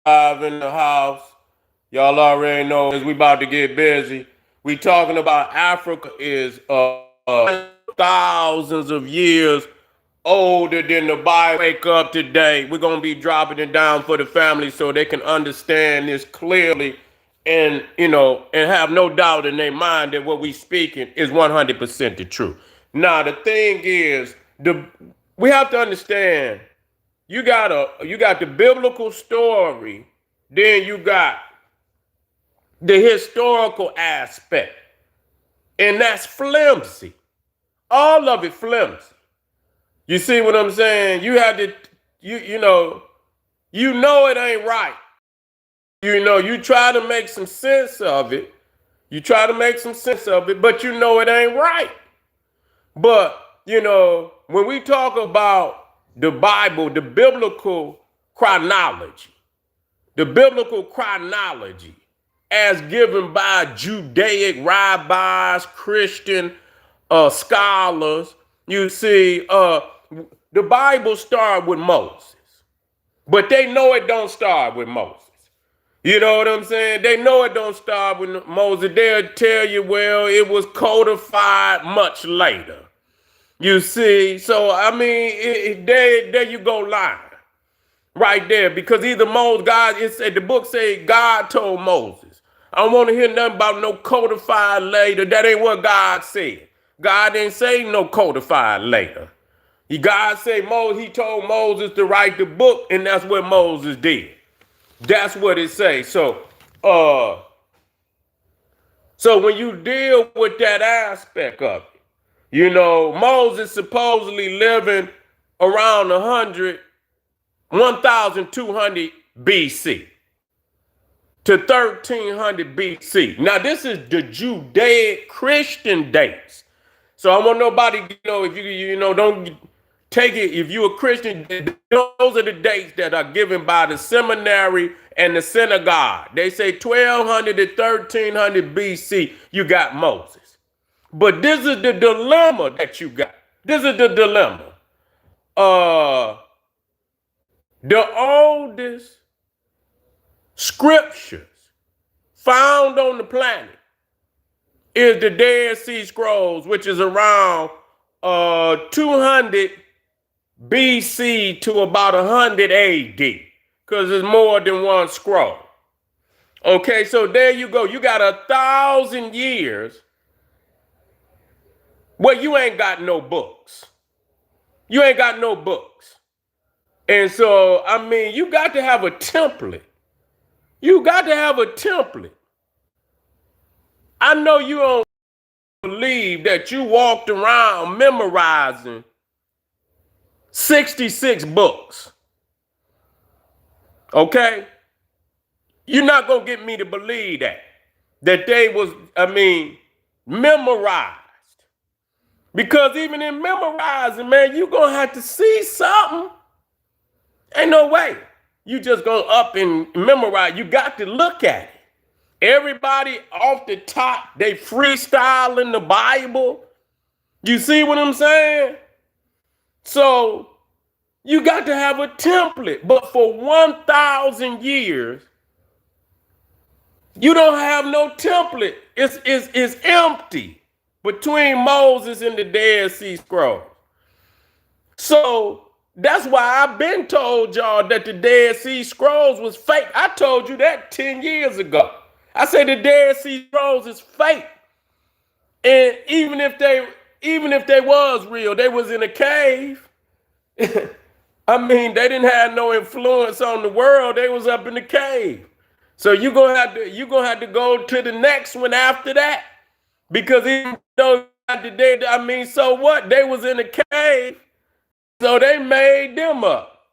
live in the house. Y'all already know as we about to get busy. We talking about Africa is thousands of years older than the Bible. Wake up today. We're gonna be dropping it down for the family so they can understand this clearly, and and have no doubt in their mind that what we speaking is 100% the truth. Now the thing is, we have to understand you got the biblical story, then you got the historical aspect, and that's flimsy. All of it flimsy. You see what I'm saying? You have to, you know it ain't right. You try to make some sense of it. You try to make some sense of it, but you know it ain't right. But when we talk about the Bible, the biblical chronology as given by Judaic rabbis, Christian scholars. You see, the Bible started with Moses, but they know it don't start with Moses. You know what I'm saying? They know it don't start with Moses. They'll tell you, well, it was codified much later. You see, so I mean, there you go, lying right there, because either Moses, the book say God told Moses. I don't want to hear nothing about no codified later. That ain't what God said. God didn't say no codified later. God said he told Moses to write the book, and that's what Moses did. That's what it says. So when you deal with that aspect of it, Moses supposedly living around 1200 BC to 1300 BC. Now, this is the Judaic Christian dates. So I want nobody, if don't take it, if you're a Christian, those are the dates that are given by the seminary and the synagogue. They say 1200 to 1300 BC, you got Moses. But this is the dilemma that you got. This is the dilemma. The oldest scriptures found on the planet is the Dead Sea Scrolls, which is around 200 BC to about 100 AD, because there's more than one scroll. Okay, so there you go. You got 1,000 years where you ain't got no books. You ain't got no books. And so, I mean, you got to have a template. You got to have a template. I know you don't believe that you walked around memorizing 66 books. Okay? You're not going to get me to believe that they was, memorized. Because even in memorizing, man, you're going to have to see something. Ain't no way. You just go up and memorize. You got to look at it. Everybody off the top, they freestyle in the Bible. You see what I'm saying? So you got to have a template. But for 1,000 years, you don't have no template. It's empty between Moses and the Dead Sea Scrolls. So that's why I've been told y'all that the Dead Sea Scrolls was fake. I told you that 10 years ago. I said the Dead Sea Scrolls is fake. And even if they was real, they was in a cave. They didn't have no influence on the world. They was up in the cave. So you're gonna have to go to the next one after that. Because even though so what? They was in a cave. So they made them up.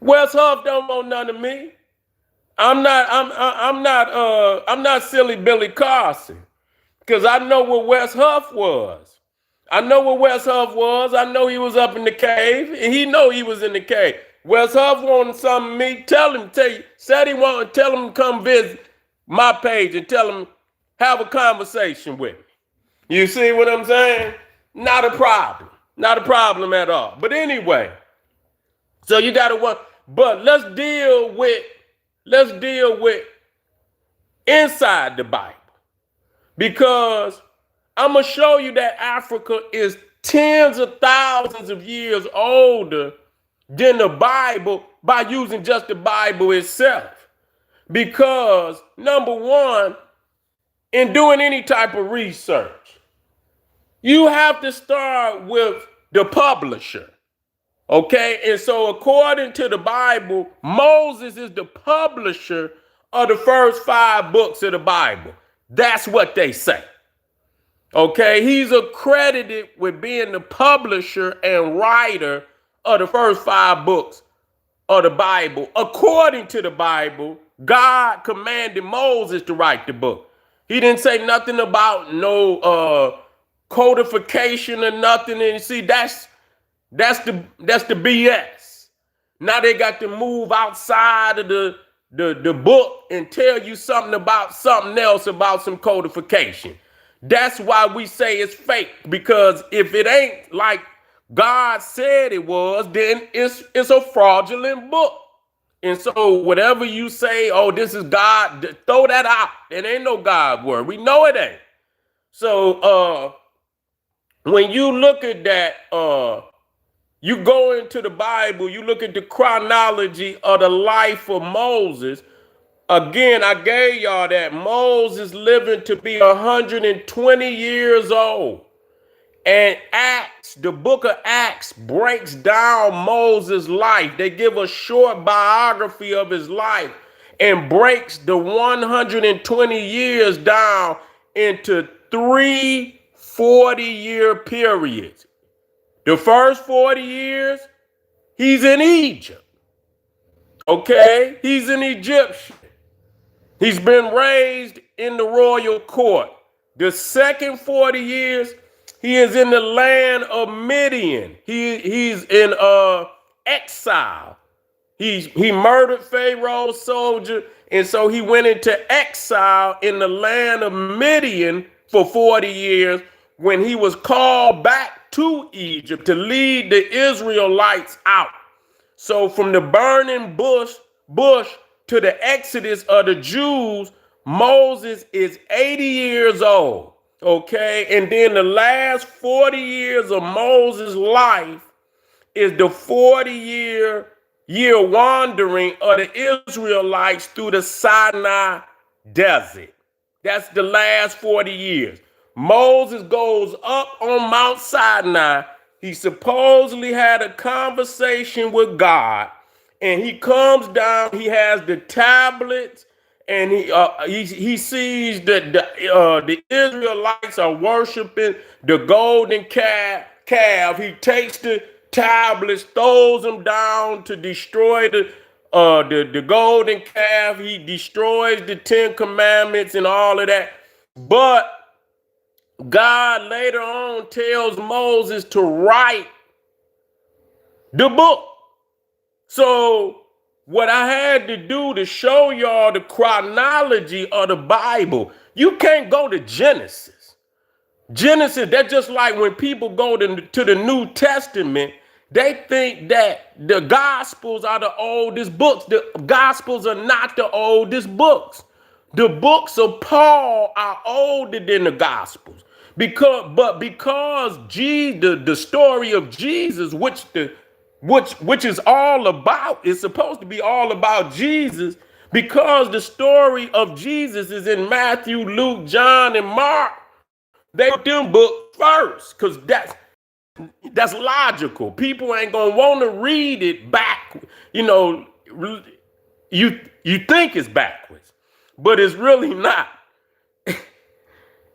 Wes Huff don't want none of me. I'm not silly Billy Carson, because I know what Wes Huff was. I know he was up in the cave, and he know he was in the cave. Wes Huff wanted something of me. Said he wanted to tell him to come visit my page and tell him, have a conversation with me. You see what I'm saying? Not a problem. Not a problem at all. But anyway, so you got to But let's deal with inside the Bible, because I'm gonna show you that Africa is tens of thousands of years older than the Bible by using just the Bible itself. Because number one, in doing any type of research, you have to start with the publisher. Okay, and so according to the Bible, Moses is the publisher of the first 5 books of the Bible. That's what they say. Okay, he's accredited with being the publisher and writer of the first 5 books of the Bible. According to the Bible, God commanded Moses to write the book. He didn't say nothing about no codification or nothing. And see, that's the BS. Now they got to move outside of the book and tell you something else about some codification. That's why we say it's fake, because if it ain't like God said it was, then it's a fraudulent book. And so whatever you say, oh, this is God, throw that out. It ain't no God word. We know it ain't. So when you look at that, you go into the Bible, you look at the chronology of the life of Moses. Again, I gave y'all that Moses living to be 120 years old. And Acts, the book of Acts, breaks down Moses' life. They give a short biography of his life and breaks the 120 years down into 3 40-year periods. The first 40 years, he's in Egypt. Okay? He's an Egyptian. He's been raised in the royal court. The second 40 years, he is in the land of Midian. He's in exile. He murdered Pharaoh's soldier, and so he went into exile in the land of Midian for 40 years when he was called back to Egypt to lead the Israelites out. So from the burning bush to the exodus of the Jews, Moses is 80 years old. Okay, and then the last 40 years of Moses' life is the 40-year wandering of the Israelites through the Sinai desert. That's the last 40 years. Moses goes up on Mount Sinai. He supposedly had a conversation with God, and he comes down. He has the tablets, and he sees that the Israelites are worshiping the golden calf. He takes the tablets, throws them down to destroy the golden calf. He destroys the 10 commandments and all of that. But God later on tells Moses to write the book. So what I had to do to show y'all the chronology of the Bible, you can't go to Genesis. Genesis, that's just like when people go to the New Testament, they think that the Gospels are the oldest books. The Gospels are not the oldest books. The books of Paul are older than the Gospels. Because Jesus, the story of Jesus, which is all about, it's supposed to be all about Jesus, because the story of Jesus is in Matthew, Luke, John, and Mark. They put them books first, because that's logical. People ain't gonna want to read it back. You think it's backwards, but it's really not.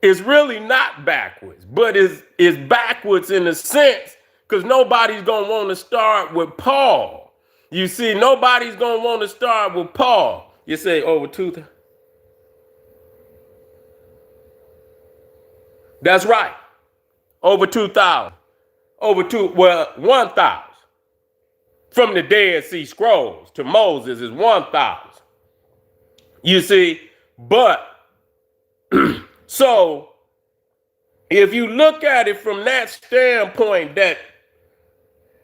It's really not backwards, but it's backwards in a sense, because nobody's gonna want to start with Paul. You see, nobody's gonna want to start with Paul. You say over 2,000. That's right. Over 2,000. 1,000. From the Dead Sea Scrolls to Moses is 1,000. You see, but so if you look at it from that standpoint, that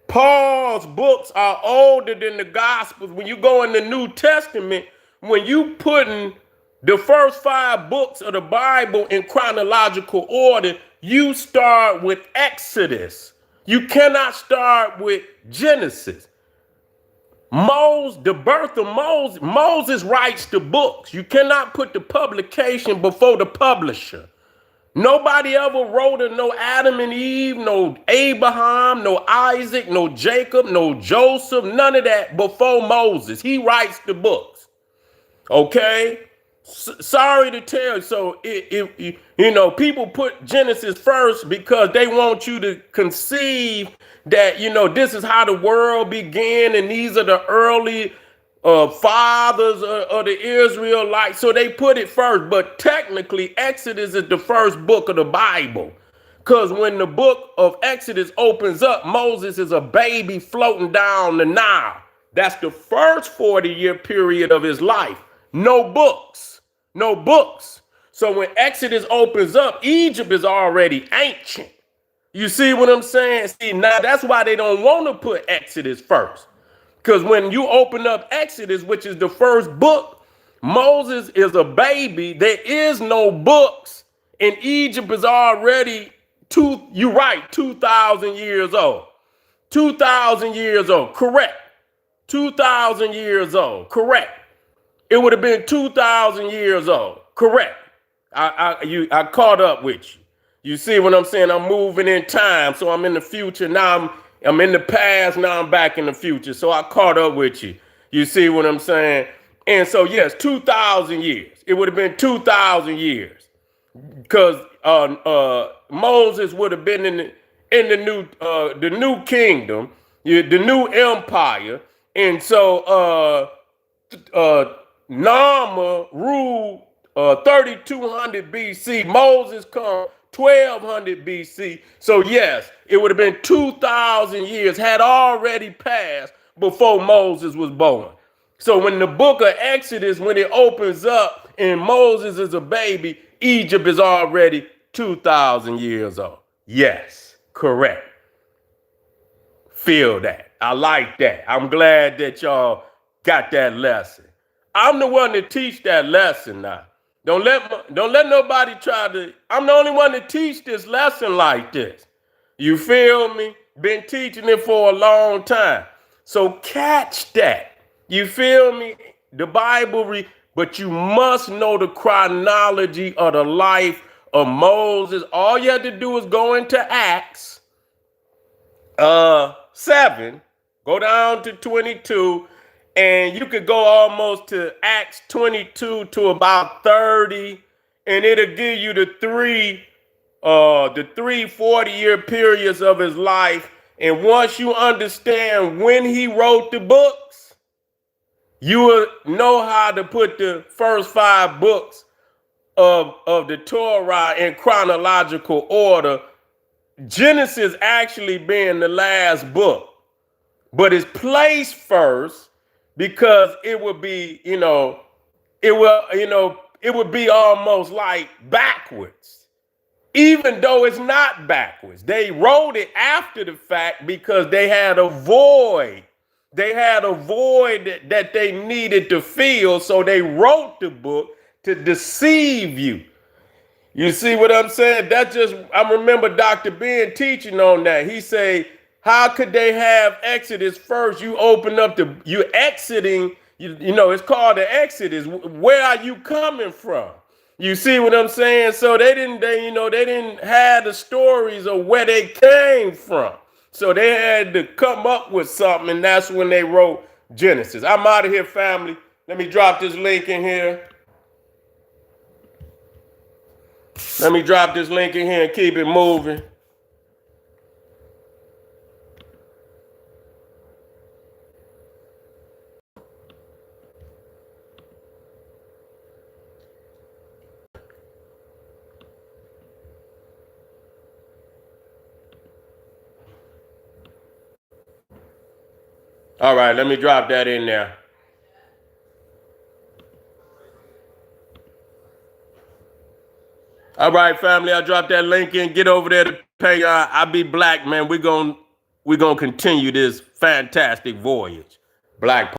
Paul's books are older than the Gospels. When you go in the New Testament, when you putting the first 5 books of the Bible in chronological order, you start with Exodus. You cannot start with Genesis. The birth of Moses writes the books. You cannot put the publication before the publisher. Nobody ever wrote of no Adam and Eve, no Abraham, no Isaac, no Jacob, no Joseph, none of that before Moses. He writes the books. Okay? Sorry to tell you. So, people put Genesis first because they want you to conceive that, this is how the world began and these are the early fathers of the Israelites. So they put it first. But technically, Exodus is the first book of the Bible. Because when the book of Exodus opens up, Moses is a baby floating down the Nile. That's the first 40-year period of his life. No books. No books. So when Exodus opens up, Egypt is already ancient. You see what I'm saying? See, now that's why they don't want to put Exodus first. Because when you open up Exodus, which is the first book, Moses is a baby. There is no books. And Egypt is already, 2,000 years old. 2,000 years old. Correct. 2,000 years old. Correct. It would have been 2,000 years old. Correct. I caught up with you. You see what I'm saying? I'm moving in time. So I'm in the future. Now I'm in the past. Now I'm back in the future. So I caught up with you. You see what I'm saying? And so, yes, 2,000 years. It would have been 2,000 years. Because Moses would have been in the new kingdom, the new empire. And so Nama ruled 3,200 BC. Moses come 1,200 BC. So yes, it would have been 2,000 years had already passed before Moses was born. So when the book of Exodus, when it opens up and Moses is a baby, Egypt is already 2,000 years old. Yes, correct. Feel that. I like that. I'm glad that y'all got that lesson. I'm the one to teach that lesson now. Don't let nobody I'm the only one to teach this lesson like this. You feel me? Been teaching it for a long time. So catch that. You feel me? The Bible, but you must know the chronology of the life of Moses. All you have to do is go into Acts 7, go down to 22, and you could go almost to Acts 22 to about 30, and it'll give you the three 40-year periods of his life. And once you understand when he wrote the books, you will know how to put the first 5 books of the Torah in chronological order. Genesis actually being the last book, but it's placed first because it would be, it would be almost like backwards, even though it's not backwards. They wrote it after the fact because they had a void. They had a void that they needed to fill, so they wrote the book to deceive you. You see what I'm saying? I remember Dr. Ben teaching on that. He said, how could they have Exodus first? You open up you're exiting, it's called the Exodus. Where are you coming from? You see what I'm saying? So they didn't have the stories of where they came from. So they had to come up with something, and that's when they wrote Genesis. I'm out of here, family. Let me drop this link in here. Let me drop this link in here and keep it moving. All right, let me drop that in there. All right, family, I dropped that link in. Get over there to pay. I be black, man. we're going to continue this fantastic voyage. Black